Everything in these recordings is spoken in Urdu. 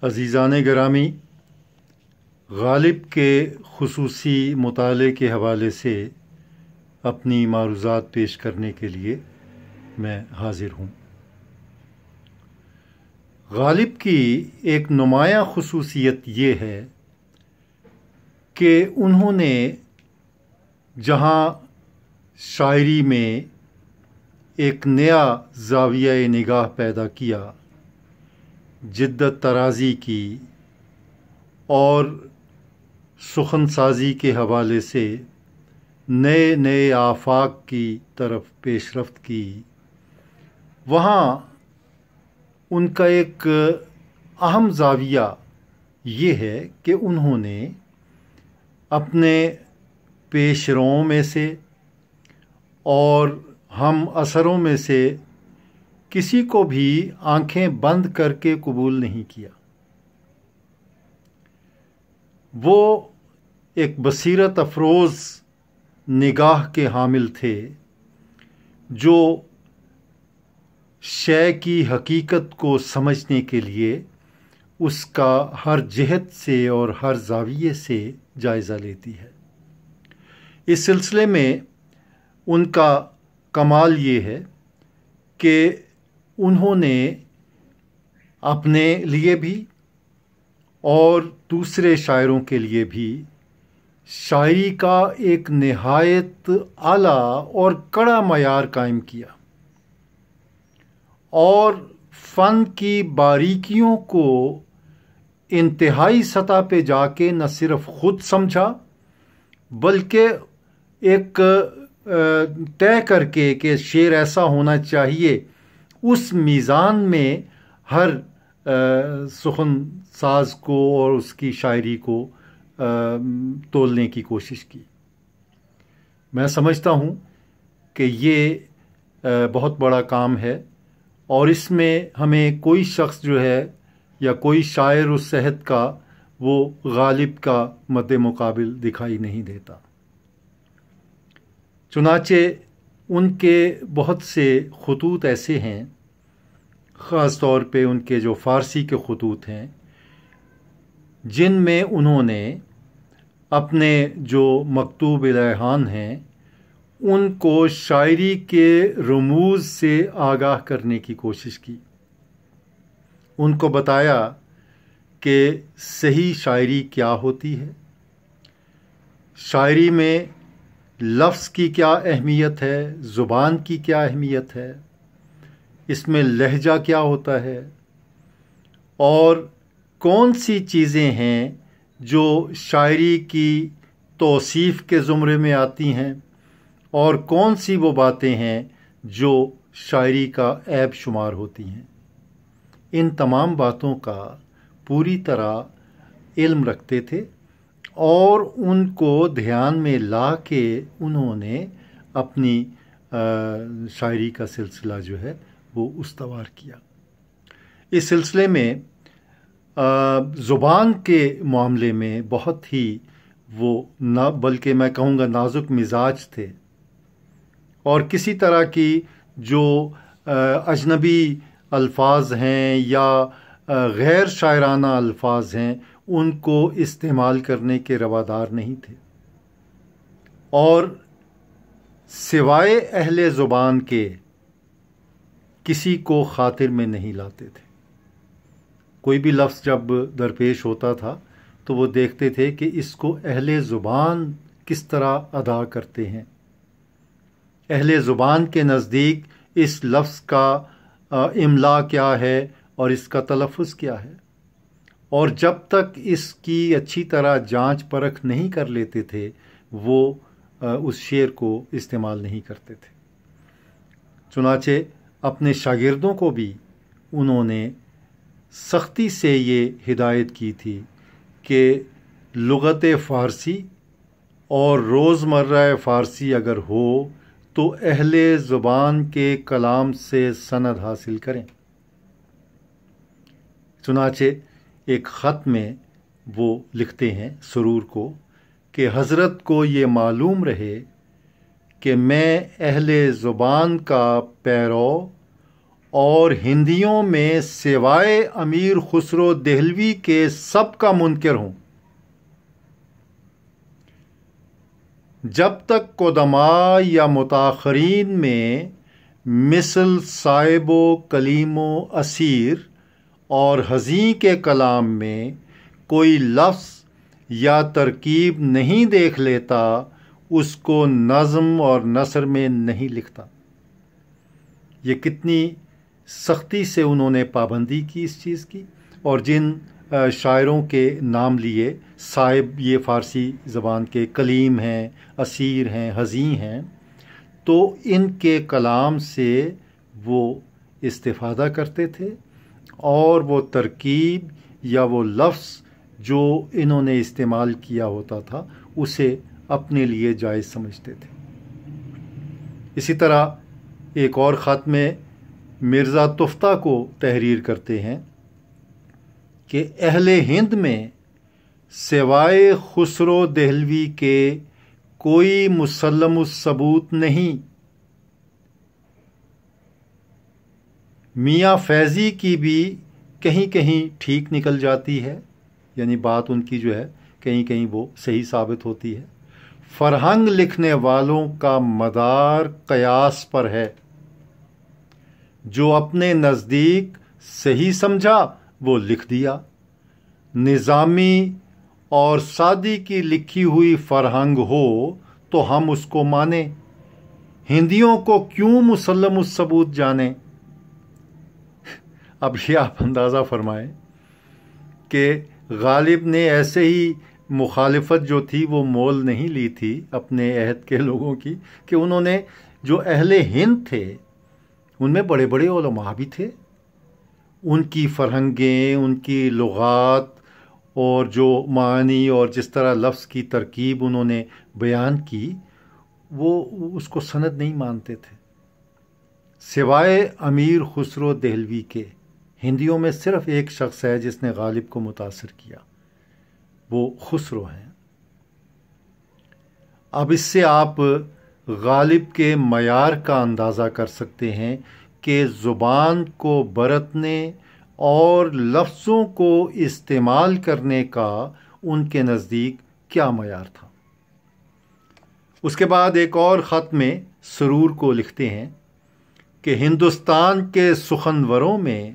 عزیزان گرامی، غالب کے خصوصی مطالعے کے حوالے سے اپنی معروضات پیش کرنے کے لیے میں حاضر ہوں۔ غالب کی ایک نمایاں خصوصیت یہ ہے کہ انہوں نے جہاں شاعری میں ایک نیا زاویہ نگاہ پیدا کیا، جدت طرازی کی اور سخن سازی کے حوالے سے نئے نئے آفاق کی طرف پیش رفت کی، وہاں ان کا ایک اہم زاویہ یہ ہے کہ انہوں نے اپنے پیش روؤں میں سے اور ہم اثروں میں سے کسی کو بھی آنکھیں بند کر کے قبول نہیں کیا۔ وہ ایک بصیرت افروز نگاہ کے حامل تھے جو شے کی حقیقت کو سمجھنے کے لیے اس کا ہر جہت سے اور ہر زاویے سے جائزہ لیتی ہے۔ اس سلسلے میں ان کا کمال یہ ہے کہ انہوں نے اپنے لیے بھی اور دوسرے شاعروں کے لیے بھی شاعری کا ایک نہایت اعلیٰ اور کڑا معیار قائم کیا اور فن کی باریکیوں کو انتہائی سطح پہ جا کے نہ صرف خود سمجھا بلکہ ایک طے کر کے کہ شعر ایسا ہونا چاہیے، اس میزان میں ہر سخن ساز کو اور اس کی شاعری کو تولنے کی کوشش کی۔ میں سمجھتا ہوں کہ یہ بہت بڑا کام ہے اور اس میں ہمیں کوئی شخص جو ہے یا کوئی شاعر اس صحت کا وہ غالب کا مد مقابل دکھائی نہیں دیتا۔ چنانچہ ان کے بہت سے خطوط ایسے ہیں، خاص طور پہ ان کے جو فارسی کے خطوط ہیں، جن میں انہوں نے اپنے جو مکتوب الہان ہیں ان کو شاعری کے رموز سے آگاہ کرنے کی کوشش کی۔ ان کو بتایا کہ صحیح شاعری کیا ہوتی ہے، شاعری میں لفظ کی کیا اہمیت ہے، زبان کی کیا اہمیت ہے، اس میں لہجہ کیا ہوتا ہے، اور کون سی چیزیں ہیں جو شاعری کی توصیف کے زمرے میں آتی ہیں اور کون سی وہ باتیں ہیں جو شاعری کا عیب شمار ہوتی ہیں۔ ان تمام باتوں کا پوری طرح علم رکھتے تھے اور ان کو دھیان میں لا کے انہوں نے اپنی شاعری کا سلسلہ جو ہے وہ استوار کیا۔ اس سلسلے میں زبان کے معاملے میں بہت ہی وہ بلکہ میں کہوں گا نازک مزاج تھے، اور کسی طرح کی جو اجنبی الفاظ ہیں یا غیر شاعرانہ الفاظ ہیں ان کو استعمال کرنے کے روادار نہیں تھے، اور سوائے اہل زبان کے کسی کو خاطر میں نہیں لاتے تھے۔ کوئی بھی لفظ جب درپیش ہوتا تھا تو وہ دیکھتے تھے کہ اس کو اہل زبان کس طرح ادا کرتے ہیں، اہل زبان کے نزدیک اس لفظ کا املا کیا ہے اور اس کا تلفظ کیا ہے، اور جب تک اس کی اچھی طرح جانچ پرکھ نہیں کر لیتے تھے وہ اس شعر کو استعمال نہیں کرتے تھے۔ چنانچہ اپنے شاگردوں کو بھی انہوں نے سختی سے یہ ہدایت کی تھی کہ لغت فارسی اور روزمرہ فارسی اگر ہو تو اہل زبان کے کلام سے سند حاصل کریں۔ چنانچہ ایک خط میں وہ لکھتے ہیں سرور کو کہ حضرت کو یہ معلوم رہے کہ میں اہل زبان کا پیرو اور ہندیوں میں سوائے امیر خسرو دہلوی کے سب کا منکر ہوں۔ جب تک قدماء یا متاخرین میں مثل صائب و کلیم و اسیر اور حزیں کے کلام میں کوئی لفظ یا ترکیب نہیں دیکھ لیتا، اس کو نظم اور نثر میں نہیں لکھتا۔ یہ کتنی سختی سے انہوں نے پابندی کی اس چیز کی، اور جن شاعروں کے نام لیے، صائب یہ فارسی زبان کے، کلیم ہیں، اسیر ہیں، حزیں ہیں، تو ان کے کلام سے وہ استفادہ کرتے تھے، اور وہ ترکیب یا وہ لفظ جو انہوں نے استعمال کیا ہوتا تھا اسے اپنے لیے جائز سمجھتے تھے۔ اسی طرح ایک اور خط میں مرزا تفتہ کو تحریر کرتے ہیں کہ اہل ہند میں سوائے خسرو دہلوی کے کوئی مسلم الثبوت نہیں۔ میاں فیضی کی بھی کہیں کہیں ٹھیک نکل جاتی ہے، یعنی بات ان کی جو ہے کہیں کہیں وہ صحیح ثابت ہوتی ہے۔ فرہنگ لکھنے والوں کا مدار قیاس پر ہے، جو اپنے نزدیک صحیح سمجھا وہ لکھ دیا۔ نظامی اور سعدی کی لکھی ہوئی فرہنگ ہو تو ہم اس کو مانیں، ہندیوں کو کیوں مسلم الثبوت جانیں۔ اب یہ آپ اندازہ فرمائیں کہ غالب نے ایسے ہی مخالفت جو تھی وہ مول نہیں لی تھی اپنے عہد کے لوگوں کی، کہ انہوں نے جو اہل ہند تھے ان میں بڑے بڑے علماء بھی تھے، ان کی فرہنگیں، ان کی لغات اور جو معنی اور جس طرح لفظ کی ترکیب انہوں نے بیان کی، وہ اس کو سند نہیں مانتے تھے۔ سوائے امیر خسرو دہلوی کے ہندیوں میں صرف ایک شخص ہے جس نے غالب کو متاثر کیا، وہ خسرو ہیں۔ اب اس سے آپ غالب کے معیار کا اندازہ کر سکتے ہیں کہ زبان کو برتنے اور لفظوں کو استعمال کرنے کا ان کے نزدیک کیا معیار تھا۔ اس کے بعد ایک اور خط میں سرور کو لکھتے ہیں کہ ہندوستان کے سخنوروں میں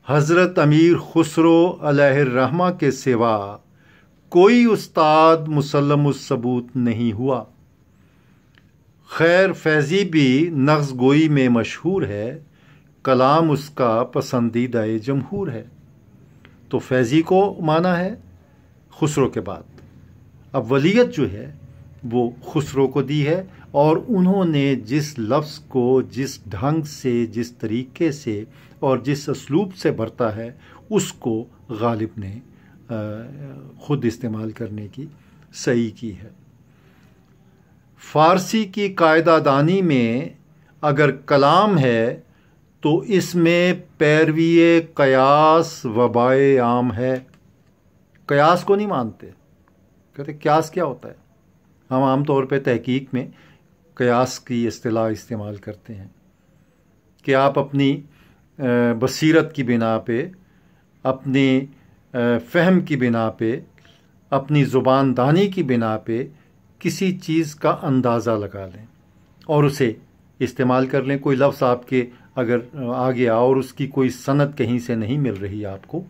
حضرت امیر خسرو علیہ الرحمہ کے سوا کوئی استاد مسلم الثبوت نہیں ہوا۔ خیر فیضی بھی نغز گوئی میں مشہور ہے، کلام اس کا پسندیدہ جمہور ہے۔ تو فیضی کو مانا ہے خسرو کے بعد۔ اب ولیت جو ہے وہ خسرو کو دی ہے، اور انہوں نے جس لفظ کو جس ڈھنگ سے، جس طریقے سے اور جس اسلوب سے برتا ہے اس کو غالب نے خود استعمال کرنے کی صحیح کی ہے۔ فارسی کی قاعدہ دانی میں اگر کلام ہے تو اس میں پیروی قیاس وبائے عام ہے۔ قیاس کو نہیں مانتے، کہتے قیاس کیا ہوتا ہے؟ ہم عام طور پہ تحقیق میں قیاس کی اصطلاح استعمال کرتے ہیں کہ آپ اپنی بصیرت کی بنا پہ، اپنی فہم کی بنا پہ، اپنی زبان دانی کی بنا پہ کسی چیز کا اندازہ لگا لیں اور اسے استعمال کر لیں۔ کوئی لفظ آپ کے اگر آ گیا اور اس کی کوئی سند کہیں سے نہیں مل رہی آپ کو،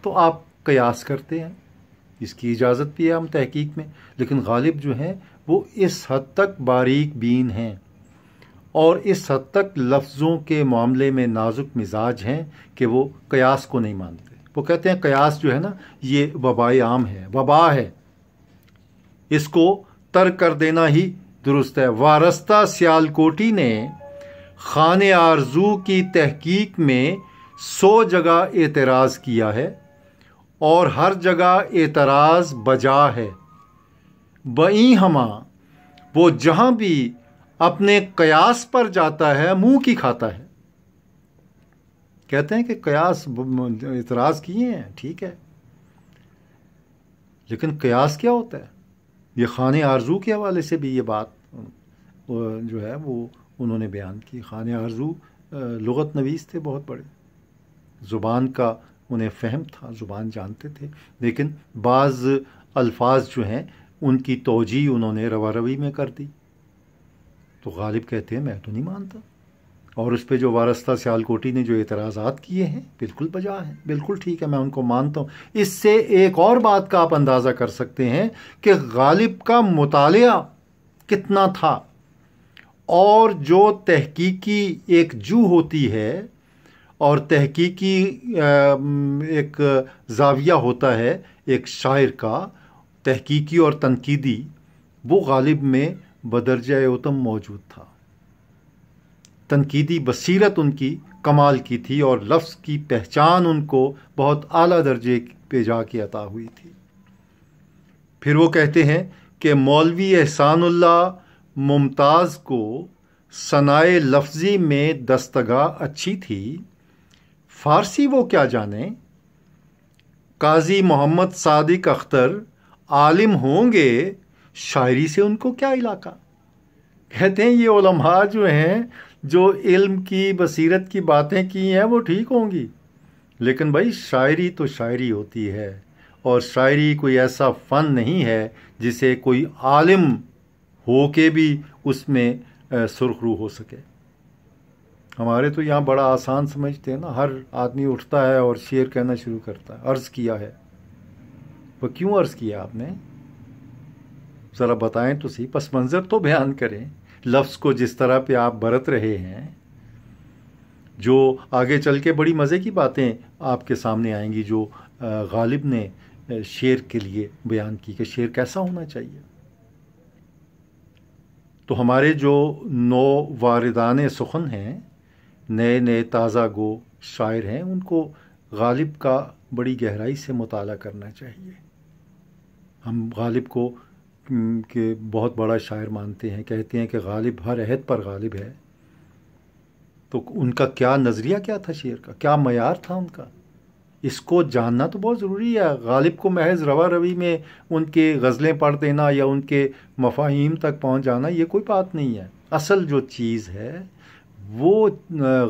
تو آپ قیاس کرتے ہیں، اس کی اجازت بھی ہے ہم تحقیق میں۔ لیکن غالب جو ہیں وہ اس حد تک باریک بین ہیں اور اس حد تک لفظوں کے معاملے میں نازک مزاج ہیں کہ وہ قیاس کو نہیں مانتے۔ وہ کہتے ہیں قیاس جو ہے نا یہ وبائے عام ہے، وبا ہے، اس کو ترک کر دینا ہی درست ہے۔ وارستہ سیالکوٹی نے خانِ آرزو کی تحقیق میں 100 جگہ اعتراض کیا ہے اور ہر جگہ اعتراض بجا ہے۔ بئیں ہمہ وہ جہاں بھی اپنے قیاس پر جاتا ہے منہ کی کھاتا ہے۔ کہتے ہیں کہ قیاس اعتراض کیے ہیں، ٹھیک ہے، لیکن قیاس کیا ہوتا ہے؟ یہ خانِ آرزو کے حوالے سے بھی یہ بات جو ہے وہ انہوں نے بیان کی۔ خانِ آرزو لغت نویس تھے بہت بڑے، زبان کا انہیں فہم تھا، زبان جانتے تھے، لیکن بعض الفاظ جو ہیں ان کی توجیہ انہوں نے روا روی میں کر دی. تو غالب کہتے ہیں میں تو نہیں مانتا. اور اس پہ جو وارستہ سیالکوٹی نے جو اعتراضات کیے ہیں بالکل بجا ہیں، بالکل ٹھیک ہے، میں ان کو مانتا ہوں. اس سے ایک اور بات کا آپ اندازہ کر سکتے ہیں کہ غالب کا مطالعہ کتنا تھا، اور جو تحقیقی ایک جو ہوتی ہے اور تحقیقی ایک زاویہ ہوتا ہے ایک شاعر کا، تحقیقی اور تنقیدی، وہ غالب میں بدرجہ اتم موجود تھا. تنقیدی بصیرت ان کی کمال کی تھی، اور لفظ کی پہچان ان کو بہت اعلیٰ درجے پہ جا کے عطا ہوئی تھی. پھر وہ کہتے ہیں کہ مولوی احسان اللہ ممتاز کو ثنائے لفظی میں دستگاہ اچھی تھی، فارسی وہ کیا جانے. قاضی محمد صادق اختر عالم ہوں گے، شاعری سے ان کو کیا علاقہ. کہتے ہیں یہ علماء جو ہیں، جو علم کی بصیرت کی باتیں کی ہیں وہ ٹھیک ہوں گی، لیکن بھائی شاعری تو شاعری ہوتی ہے، اور شاعری کوئی ایسا فن نہیں ہے جسے کوئی عالم ہو کے بھی اس میں سرخ رو ہو سکے. ہمارے تو یہاں بڑا آسان سمجھتے ہیں نا، ہر آدمی اٹھتا ہے اور شعر کہنا شروع کرتا ہے. عرض کیا ہے، وہ کیوں عرض کیا آپ نے؟ ذرا بتائیں تو صحیح، پس منظر تو بیان کریں. لفظ کو جس طرح پہ آپ برت رہے ہیں، جو آگے چل کے بڑی مزے کی باتیں آپ کے سامنے آئیں گی جو غالب نے شعر کے لیے بیان کی کہ شعر کیسا ہونا چاہیے. تو ہمارے جو نو واردان سخن ہیں، نئے نئے تازہ گو شاعر ہیں، ان کو غالب کا بڑی گہرائی سے مطالعہ کرنا چاہیے. ہم غالب کو کہ بہت بڑا شاعر مانتے ہیں، کہتے ہیں کہ غالب ہر عہد پر غالب ہے. تو ان کا کیا نظریہ کیا تھا شعر کا، کیا معیار تھا ان کا، اس کو جاننا تو بہت ضروری ہے. غالب کو محض روا روی میں ان کے غزلیں پڑھ دینا یا ان کے مفاہیم تک پہنچ جانا یہ کوئی بات نہیں ہے. اصل جو چیز ہے وہ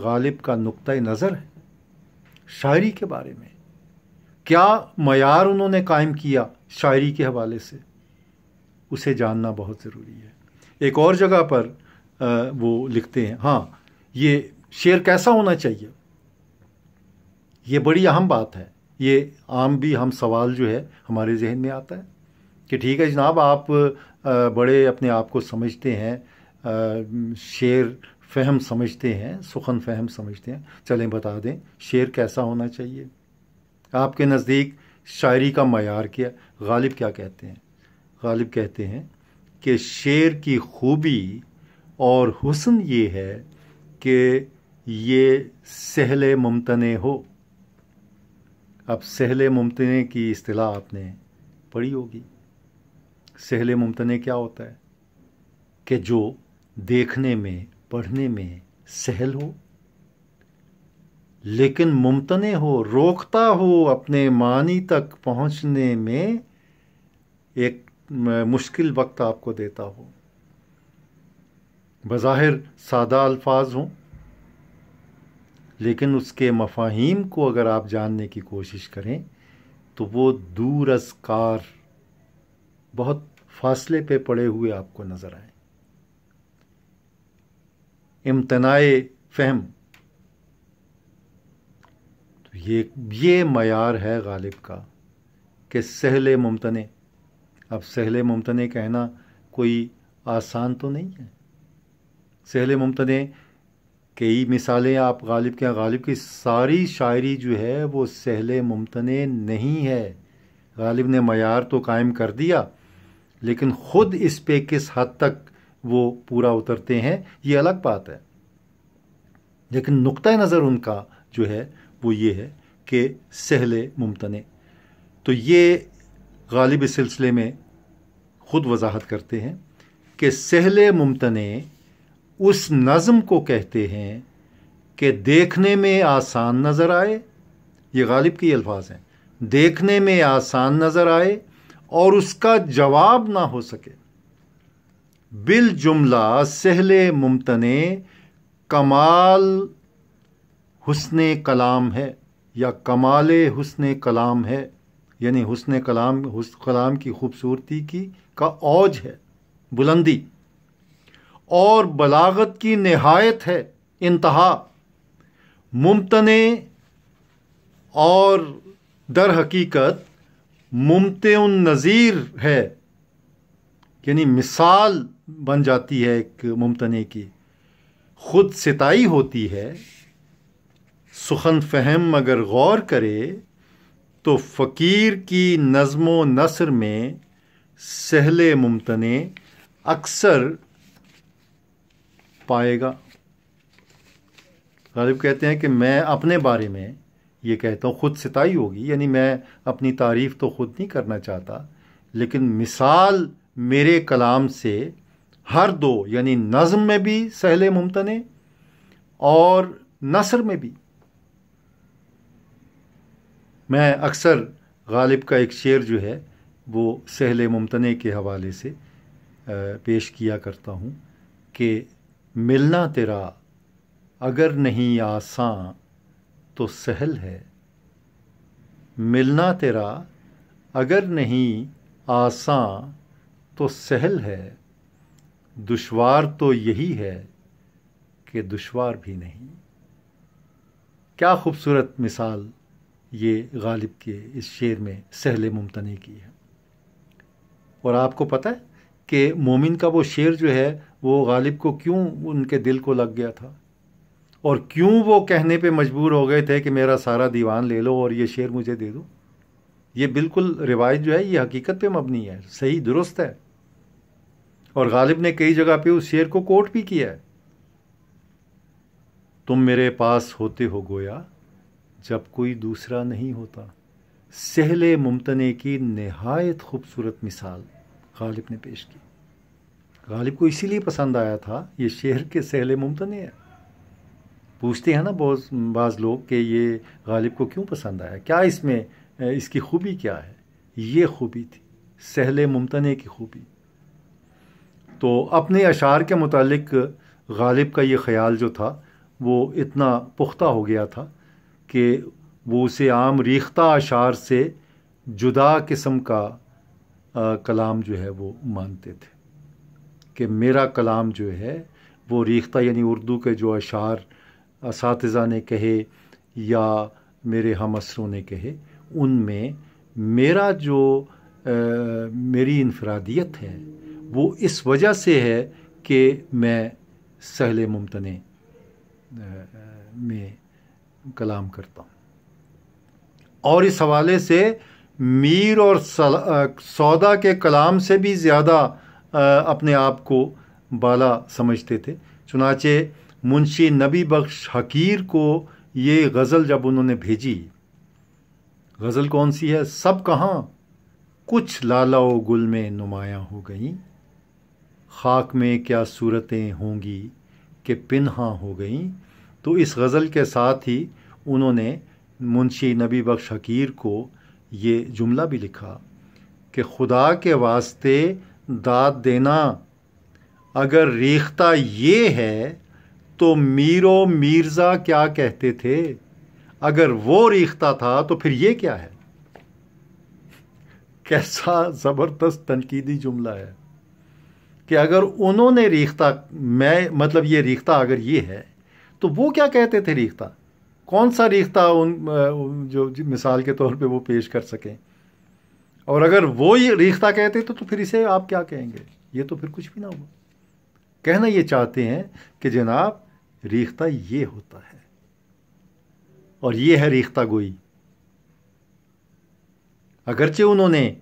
غالب کا نقطۂ نظر ہے شاعری کے بارے میں. کیا معیار انہوں نے قائم کیا شاعری کے حوالے سے، اسے جاننا بہت ضروری ہے. ایک اور جگہ پر وہ لکھتے ہیں، ہاں یہ شعر کیسا ہونا چاہیے، یہ بڑی اہم بات ہے. یہ عام بھی ہم سوال جو ہے ہمارے ذہن میں آتا ہے کہ ٹھیک ہے جناب، آپ بڑے اپنے آپ کو سمجھتے ہیں، شعر فہم سمجھتے ہیں، سخن فہم سمجھتے ہیں، چلیں بتا دیں شعر کیسا ہونا چاہیے. آپ کے نزدیک شاعری کا معیار کیا؟ غالب کیا کہتے ہیں؟ غالب کہتے ہیں کہ شعر کی خوبی اور حسن یہ ہے کہ یہ سہل ممتنع ہو. اب سہل ممتنع کی اصطلاح آپ نے پڑھی ہوگی. سہل ممتنع کیا ہوتا ہے؟ کہ جو دیکھنے میں، پڑھنے میں سہل ہو، لیکن ممتنع ہو، روکتا ہو اپنے معنی تک پہنچنے میں، ایک مشکل وقت آپ کو دیتا ہو. بظاہر سادہ الفاظ ہوں، لیکن اس کے مفاہیم کو اگر آپ جاننے کی کوشش کریں تو وہ دور از کار، بہت فاصلے پہ پڑے ہوئے آپ کو نظر آئیں. امتناع فہم، تو یہ معیار ہے غالب کا کہ سہل ممتنع. اب سہل ممتنع کہنا کوئی آسان تو نہیں ہے. سہل ممتنع کئی مثالیں آپ غالب کے، غالب کی ساری شاعری جو ہے وہ سہل ممتنع نہیں ہے. غالب نے معیار تو قائم کر دیا، لیکن خود اس پہ کس حد تک وہ پورا اترتے ہیں یہ الگ بات ہے. لیکن نقطۂ نظر ان کا جو ہے وہ یہ ہے کہ سہل ممتنع. تو یہ غالب اس سلسلے میں خود وضاحت کرتے ہیں کہ سہل ممتنع اس نظم کو کہتے ہیں کہ دیکھنے میں آسان نظر آئے. یہ غالب کے الفاظ ہیں، دیکھنے میں آسان نظر آئے اور اس کا جواب نہ ہو سکے. بالجملہ سہل ممتنع کمال حسن کلام ہے یا کمال حسن کلام ہے، یعنی حسن کلام کی خوبصورتی کا اوج ہے، بلندی، اور بلاغت کی نہایت ہے، انتہا، ممتنع اور در حقیقت ممتع النظیر ہے، یعنی مثال بن جاتی ہے ایک ممتنع کی، خود ستائی ہوتی ہے۔ سخن فہم اگر غور کرے تو فقیر کی نظم و نثر میں سہل ممتنع اکثر پائے گا۔ غالب کہتے ہیں کہ میں اپنے بارے میں یہ کہتا ہوں، خود ستائی ہوگی، یعنی میں اپنی تعریف تو خود نہیں کرنا چاہتا، لیکن مثال میرے کلام سے ہر دو، یعنی نظم میں بھی سہل ممتنع اور نثر میں بھی۔ میں اکثر غالب کا ایک شعر جو ہے وہ سہل ممتنع کے حوالے سے پیش کیا کرتا ہوں کہ ملنا تیرا اگر نہیں آساں تو سہل ہے، ملنا تیرا اگر نہیں آساں تو سہل ہے، دشوار تو یہی ہے کہ دشوار بھی نہیں۔ کیا خوبصورت مثال یہ غالب کے اس شعر میں سہل ممتنع کی ہے۔ اور آپ کو پتہ ہے کہ مومن کا وہ شعر جو ہے وہ غالب کو کیوں ان کے دل کو لگ گیا تھا، اور کیوں وہ کہنے پہ مجبور ہو گئے تھے کہ میرا سارا دیوان لے لو اور یہ شعر مجھے دے دو۔ یہ بالکل روایت جو ہے یہ حقیقت پہ مبنی ہے، صحیح درست ہے، اور غالب نے کئی جگہ پہ اس شعر کو کوٹ بھی کیا ہے۔ تم میرے پاس ہوتے ہو گویا جب کوئی دوسرا نہیں ہوتا۔ سہل ممتنع کی نہایت خوبصورت مثال غالب نے پیش کی۔ غالب کو اسی لیے پسند آیا تھا یہ شعر کے سہل ممتنع ہے۔ پوچھتے ہیں نا بعض لوگ کہ یہ غالب کو کیوں پسند آیا، کیا اس میں اس کی خوبی کیا ہے؟ یہ خوبی تھی، سہل ممتنع کی خوبی۔ تو اپنے اشعار کے متعلق غالب کا یہ خیال جو تھا وہ اتنا پختہ ہو گیا تھا کہ وہ اسے عام ریختہ اشعار سے جدا قسم کا کلام جو ہے وہ مانتے تھے، کہ میرا کلام جو ہے وہ ریختہ، یعنی اردو کے جو اشعار اساتذہ نے کہے یا میرے ہم عصروں نے کہے، ان میں میرا جو میری انفرادیت ہے وہ اس وجہ سے ہے کہ میں سہل ممتنع میں کلام کرتا ہوں۔ اور اس حوالے سے میر اور سودا کے کلام سے بھی زیادہ اپنے آپ کو بالا سمجھتے تھے۔ چنانچہ منشی نبی بخش حقیر کو یہ غزل جب انہوں نے بھیجی، غزل کون سی ہے؟ سب کہاں کچھ لالا و گل میں نمایاں ہو گئیں، خاک میں کیا صورتیں ہوں گی کہ پنہاں ہو گئیں۔ تو اس غزل کے ساتھ ہی انہوں نے منشی نبی بخش حقیر کو یہ جملہ بھی لکھا کہ خدا کے واسطے داد دینا، اگر ریختہ یہ ہے تو میر و میرزا کیا کہتے تھے؟ اگر وہ ریختہ تھا تو پھر یہ کیا ہے؟ کیسا زبردست تنقیدی جملہ ہے کہ اگر انہوں نے ریختہ، مطلب یہ ریختہ اگر یہ ہے تو وہ کیا کہتے تھے ریختہ؟ کون سا ریختہ جو مثال کے طور پہ وہ پیش کر سکیں؟ اور اگر وہ یہ ریختہ کہتے تو پھر اسے آپ کیا کہیں گے؟ یہ تو پھر کچھ بھی نہ ہوا۔ کہنا یہ چاہتے ہیں کہ جناب ریختہ یہ ہوتا ہے، اور یہ ہے ریختہ گوئی۔ اگرچہ انہوں نے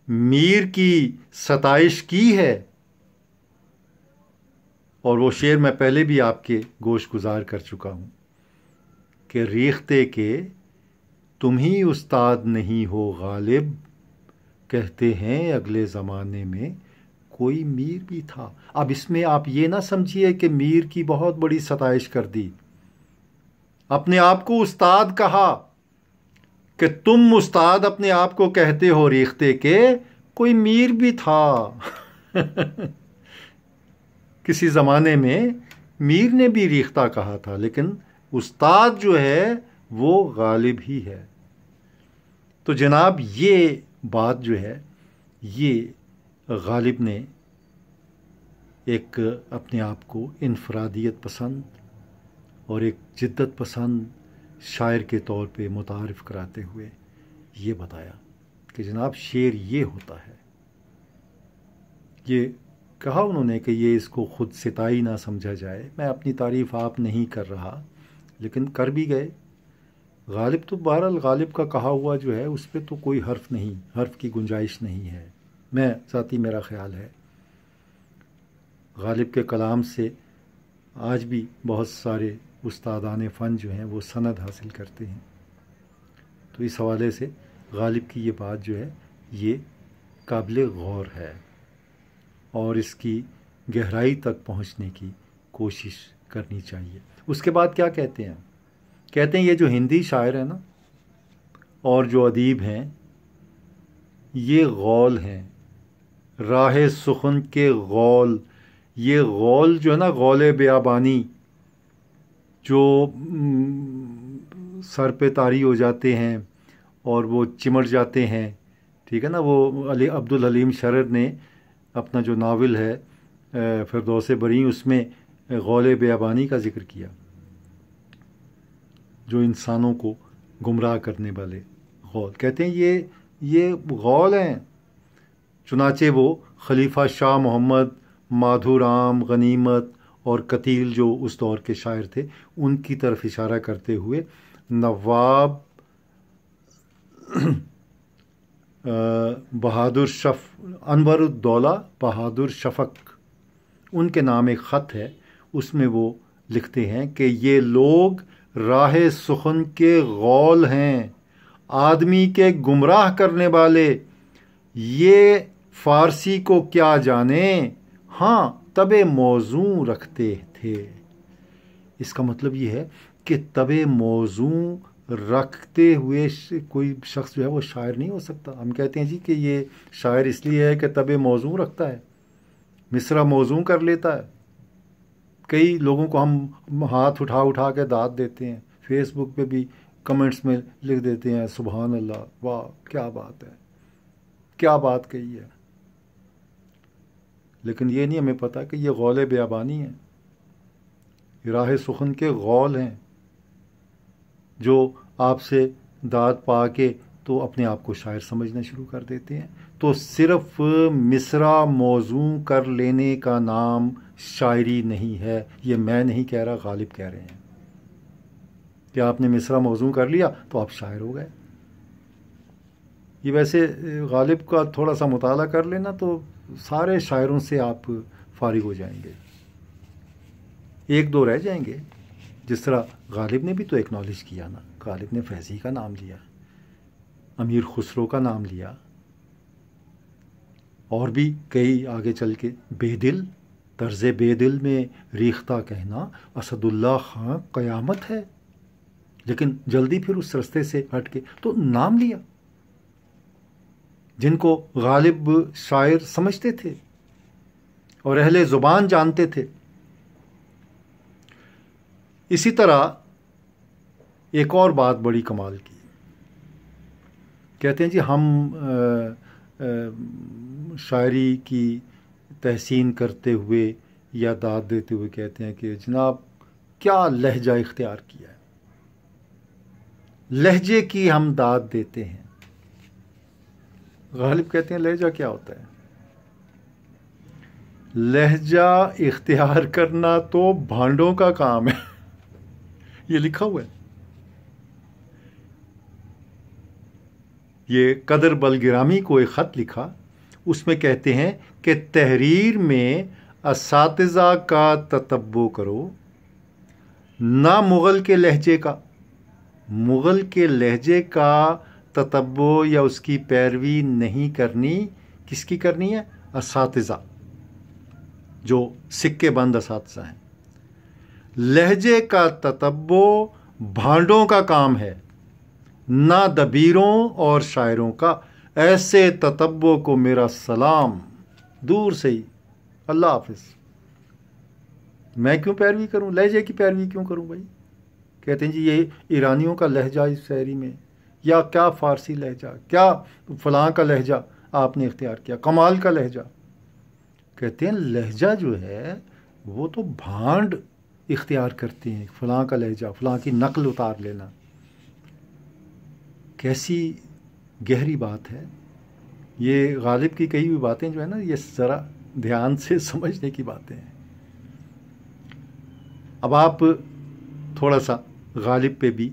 میر کی ستائش کی ہے، اور وہ شعر میں پہلے بھی آپ کے گوش گزار کر چکا ہوں کہ ریختے کے تم ہی استاد نہیں ہو غالب، کہتے ہیں اگلے زمانے میں کوئی میر بھی تھا۔ اب اس میں آپ یہ نہ سمجھیے کہ میر کی بہت بڑی ستائش کر دی، اپنے آپ کو استاد کہا کہ تم استاد اپنے آپ کو کہتے ہو ریختے کے، کوئی میر بھی تھا۔ کسی زمانے میں میر نے بھی ریختہ کہا تھا، لیکن استاد جو ہے وہ غالب ہی ہے۔ تو جناب یہ بات جو ہے یہ غالب نے ایک اپنے آپ کو انفرادیت پسند اور ایک جدت پسند شاعر کے طور پہ متعارف کراتے ہوئے یہ بتایا کہ جناب شعر یہ ہوتا ہے۔ یہ کہا انہوں نے کہ یہ اس کو خود ستائی نہ سمجھا جائے، میں اپنی تعریف آپ نہیں کر رہا، لیکن کر بھی گئے۔ غالب تو بہرحال غالب کا کہا ہوا جو ہے اس پہ تو کوئی حرف نہیں، حرف کی گنجائش نہیں ہے۔ میں ذاتی میرا خیال ہے غالب کے کلام سے آج بھی بہت سارے استادان فن جو ہیں وہ سند حاصل کرتے ہیں۔ تو اس حوالے سے غالب کی یہ بات جو ہے یہ قابل غور ہے اور اس کی گہرائی تک پہنچنے کی کوشش کرنی چاہیے۔ اس کے بعد کیا کہتے ہیں؟ کہتے ہیں یہ جو ہندی شاعر ہیں نا اور جو ادیب ہیں یہ غول ہیں، راہ سخن کے غول۔ یہ غول جو ہے نا، غول بیابانی، جو سر پہ طاری ہو جاتے ہیں اور وہ چمٹ جاتے ہیں، ٹھیک ہے نا۔ وہ عبدالحلیم شرر نے اپنا جو ناول ہے فردوس بری، اس میں غول بیابانی کا ذکر کیا، جو انسانوں کو گمراہ کرنے والے غول۔ کہتے ہیں یہ غول ہیں۔ چنانچہ وہ خلیفہ شاہ محمد، مادھو رام، غنیمت اور قتیل جو اس دور کے شاعر تھے ان کی طرف اشارہ کرتے ہوئے نواب انور الدولہ بہادر شفق ان کے نام ایک خط ہے، اس میں وہ لکھتے ہیں کہ یہ لوگ راہ سخن کے غول ہیں، آدمی کے گمراہ کرنے والے، یہ فارسی کو کیا جانے، ہاں طب موزوں رکھتے تھے۔ اس کا مطلب یہ ہے کہ طب موزوں رکھتے ہوئے کوئی شخص جو ہے وہ شاعر نہیں ہو سکتا۔ ہم کہتے ہیں جی کہ یہ شاعر اس لیے ہے کہ طب موزوں رکھتا ہے، مصرع موزوں کر لیتا ہے۔ کئی لوگوں کو ہم ہاتھ اٹھا کے داد دیتے ہیں، فیس بک پہ بھی کمنٹس میں لکھ دیتے ہیں سبحان اللہ، واہ کیا بات ہے، کیا بات کہی ہے، لیکن یہ نہیں ہمیں پتا کہ یہ غول بیابانی ہیں، یہ راہ سخن کے غول ہیں، جو آپ سے داد پا کے تو اپنے آپ کو شاعر سمجھنا شروع کر دیتے ہیں۔ تو صرف مصرع موزوں کر لینے کا نام شاعری نہیں ہے، یہ میں نہیں کہہ رہا، غالب کہہ رہے ہیں کہ آپ نے مصرع موزوں کر لیا تو آپ شاعر ہو گئے۔ یہ ویسے غالب کا تھوڑا سا مطالعہ کر لینا تو سارے شاعروں سے آپ فارغ ہو جائیں گے، ایک دو رہ جائیں گے۔ جس طرح غالب نے بھی تو ایکنالج کیا نا، غالب نے فیضی کا نام لیا، امیر خسرو کا نام لیا، اور بھی کئی آگے چل کے بے دل، طرز بے دل میں ریختہ کہنا اسد اللہ خان قیامت ہے، لیکن جلدی پھر اس رستے سے ہٹ کے تو نام لیا جن کو غالب شاعر سمجھتے تھے اور اہل زبان جانتے تھے۔ اسی طرح ایک اور بات بڑی کمال کی، کہتے ہیں جی ہم شاعری کی تحسین کرتے ہوئے یا داد دیتے ہوئے کہتے ہیں کہ جناب کیا لہجہ اختیار کیا ہے، لہجے کی ہم داد دیتے ہیں۔ غالب کہتے ہیں لہجہ کیا ہوتا ہے؟ لہجہ اختیار کرنا تو بھانڈوں کا کام ہے، یہ لکھا ہوا ہے۔ یہ قدر بلگرامی کو ایک خط لکھا، اس میں کہتے ہیں کہ تحریر میں اساتذہ کا تتبع کرو، نہ مغل کے لہجے کا۔ مغل کے لہجے کا تتبع یا اس کی پیروی نہیں کرنی، کس کی کرنی ہے؟ اساتذہ، جو سکے بند اساتذہ ہیں۔ لہجے کا تتبع بھانڈوں کا کام ہے، نہ دبیروں اور شاعروں کا۔ ایسے تتبع کو میرا سلام، دور سے ہی اللہ حافظ۔ میں کیوں پیروی کروں؟ لہجے کی پیروی کیوں کروں بھائی؟ کہتے ہیں جی یہ ایرانیوں کا لہجہ اس شاعری میں، یا کیا فارسی لہجہ، کیا فلاں کا لہجہ آپ نے اختیار کیا، کمال کا لہجہ. کہتے ہیں لہجہ جو ہے وہ تو بھانڈ اختیار کرتے ہیں، فلاں کا لہجہ، فلاں کی نقل اتار لینا. کیسی گہری بات ہے. یہ غالب کی کہی ہوئی باتیں جو ہے نا، یہ ذرا دھیان سے سمجھنے کی باتیں ہیں. اب آپ تھوڑا سا غالب پہ بھی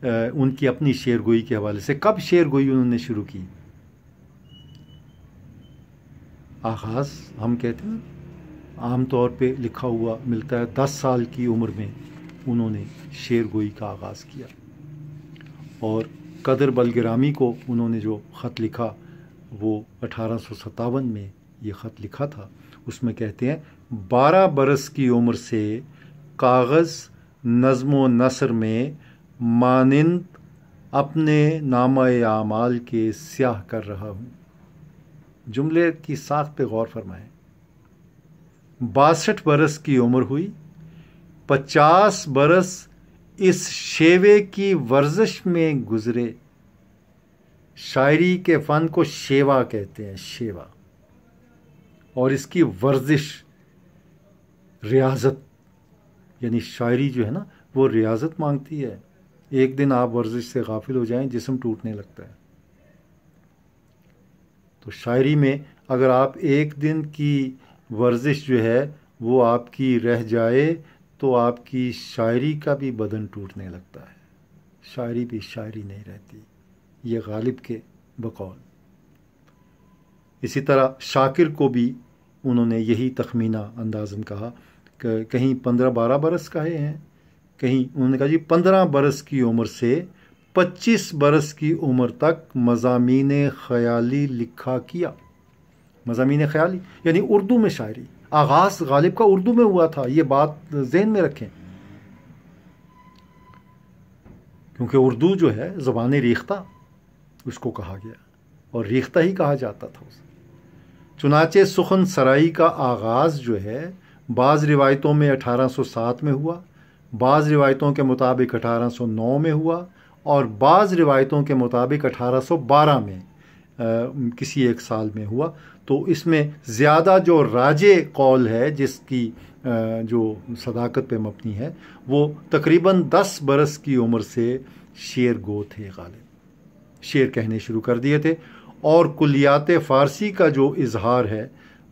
ان کی اپنی شعر گوئی کے حوالے سے، کب شعر گوئی انہوں نے شروع کی؟ آغاز ہم کہتے ہیں عام طور پہ لکھا ہوا ملتا ہے 10 سال کی عمر میں انہوں نے شعر گوئی کا آغاز کیا. اور قدر بلگرامی کو انہوں نے جو خط لکھا وہ 1857 میں یہ خط لکھا تھا. اس میں کہتے ہیں 12 برس کی عمر سے کاغذ نظم و نثر میں مانند اپنے نامہ اعمال کے سیاہ کر رہا ہوں. جملے کی ساخت پہ غور فرمائیں. 62 برس کی عمر ہوئی، 50 برس اس شیوے کی ورزش میں گزرے. شاعری کے فن کو شیوا کہتے ہیں، شیوا، اور اس کی ورزش ریاضت، یعنی شاعری جو ہے نا وہ ریاضت مانگتی ہے. ایک دن آپ ورزش سے غافل ہو جائیں جسم ٹوٹنے لگتا ہے. تو شاعری میں اگر آپ ایک دن کی ورزش جو ہے وہ آپ کی رہ جائے تو آپ کی شاعری کا بھی بدن ٹوٹنے لگتا ہے، شاعری بھی شاعری نہیں رہتی. یہ غالب کے بقول. اسی طرح شاکر کو بھی انہوں نے یہی تخمینہ اندازاً کہا کہ کہیں 15-12 برس کا ہیں، کہیں انہوں نے کہا جی 15 برس کی عمر سے 25 برس کی عمر تک مضامین خیالی لکھا کیا. مضامین خیالی یعنی اردو میں شاعری. آغاز غالب کا اردو میں ہوا تھا، یہ بات ذہن میں رکھیں، کیونکہ اردو جو ہے زبان ریختہ اس کو کہا گیا، اور ریختہ ہی کہا جاتا تھا اسے. چنانچہ سخن سرائی کا آغاز جو ہے بعض روایتوں میں 1807 میں ہوا، بعض روایتوں کے مطابق 1809 میں ہوا، اور بعض روایتوں کے مطابق 1812 میں کسی ایک سال میں ہوا. تو اس میں زیادہ جو راجع قول ہے، جس کی جو صداقت پہ مبنی ہے، وہ تقریباً 10 برس کی عمر سے شعر گو تھے. غالب شعر کہنے شروع کر دیے تھے، اور کلیات فارسی کا جو اظہار ہے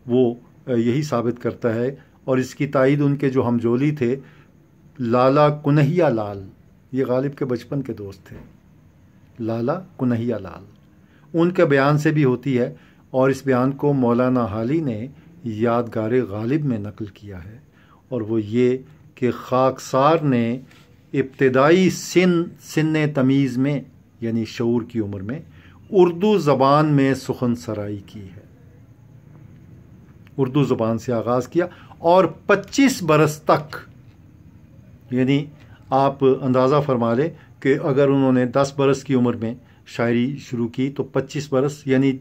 وہ یہی ثابت کرتا ہے. اور اس کی تائید ان کے جو ہمجولی تھے لالا کنہیا لال، یہ غالب کے بچپن کے دوست تھے، لالا کنہیا لال، ان کے بیان سے بھی ہوتی ہے. اور اس بیان کو مولانا حالی نے یادگار غالب میں نقل کیا ہے، اور وہ یہ کہ خاکسار نے ابتدائی سن تمیز میں یعنی شعور کی عمر میں اردو زبان میں سخن سرائی کی ہے. اردو زبان سے آغاز کیا، اور 25 برس تک، یعنی آپ اندازہ فرما لیں کہ اگر انہوں نے 10 برس کی عمر میں شاعری شروع کی تو 25 برس یعنی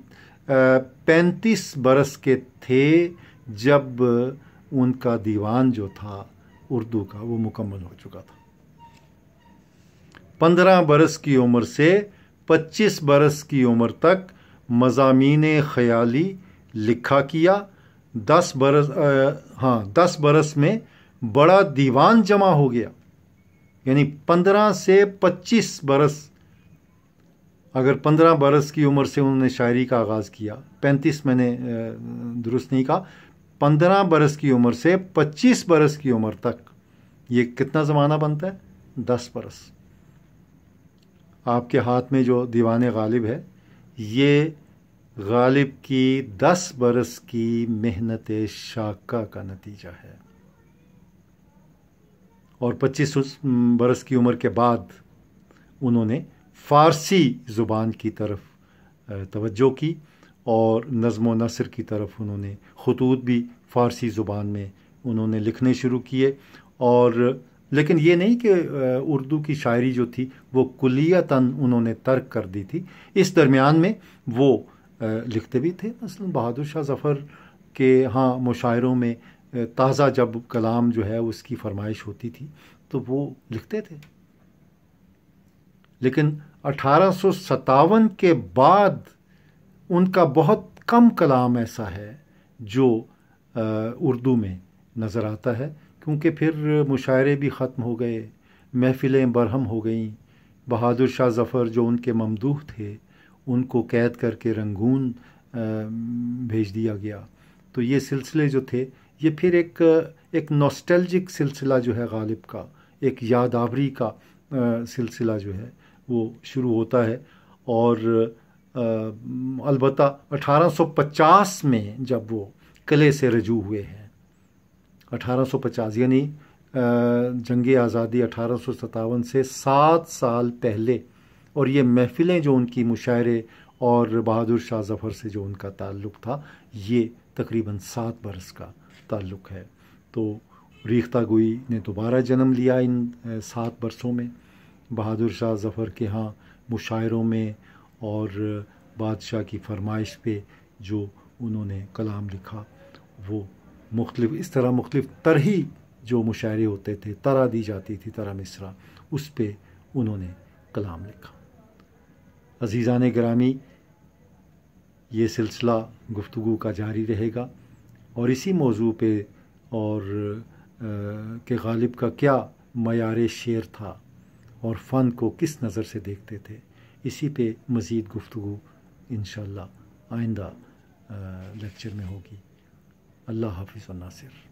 35 برس کے تھے جب ان کا دیوان جو تھا اردو کا وہ مکمل ہو چکا تھا. 15 برس کی عمر سے 25 برس کی عمر تک مضامین خیالی لکھا کیا. 10 برس میں بڑا دیوان جمع ہو گیا. یعنی 15 سے 25 برس، اگر 15 برس کی عمر سے انہوں نے شاعری کا آغاز کیا، 35 میں نے درست نہیں کہا، 15 برس کی عمر سے 25 برس کی عمر تک، یہ کتنا زمانہ بنتا ہے؟ 10 برس. آپ کے ہاتھ میں جو دیوان غالب ہے یہ غالب کی 10 برس کی محنت شاقہ کا نتیجہ ہے. اور 25 برس کی عمر کے بعد انہوں نے فارسی زبان کی طرف توجہ کی، اور نظم و نثر کی طرف انہوں نے خطوط بھی فارسی زبان میں انہوں نے لکھنے شروع کیے. اور لیکن یہ نہیں کہ اردو کی شاعری جو تھی وہ کلیتاً انہوں نے ترک کر دی تھی. اس درمیان میں وہ لکھتے بھی تھے. مثلا بہادر شاہ ظفر کے مشاعروں میں تازہ جب کلام جو ہے اس کی فرمائش ہوتی تھی تو وہ لکھتے تھے. لیکن 1857 کے بعد ان کا بہت کم کلام ایسا ہے جو اردو میں نظر آتا ہے، کیونکہ پھر مشاعرے بھی ختم ہو گئے، محفلیں برہم ہو گئیں۔ بہادر شاہ ظفر جو ان کے ممدوح تھے ان کو قید کر کے رنگون بھیج دیا گیا۔ تو یہ سلسلے جو تھے یہ پھر ایک نوسٹلجک سلسلہ جو ہے غالب کا، ایک یاد آوری کا سلسلہ جو ہے وہ شروع ہوتا ہے۔ اور البتہ 1850 میں جب وہ قلعے سے رجوع ہوئے ہیں، 1850 یعنی جنگ آزادی 1857 سے 7 سال پہلے، اور یہ محفلیں جو ان کی مشاعرے اور بہادر شاہ ظفر سے جو ان کا تعلق تھا یہ تقریباً 7 برس کا تعلق ہے۔ تو ریختہ گوئی نے دوبارہ جنم لیا ان 7 برسوں میں۔ بہادر شاہ ظفر کے ہاں مشاعروں میں اور بادشاہ کی فرمائش پہ جو انہوں نے کلام لکھا وہ مختلف اس طرح مختلف طرحی جو مشاعرے ہوتے تھے، طرح دی جاتی تھی، طرح مصرع، اس پہ انہوں نے کلام لکھا۔ عزیزان گرامی، یہ سلسلہ گفتگو کا جاری رہے گا اور اسی موضوع پہ اور کہ غالب کا کیا معیار شعر تھا اور فن کو کس نظر سے دیکھتے تھے، اسی پہ مزید گفتگو انشاءاللہ آئندہ لیکچر میں ہوگی۔ اللہ حافظ و ناصر۔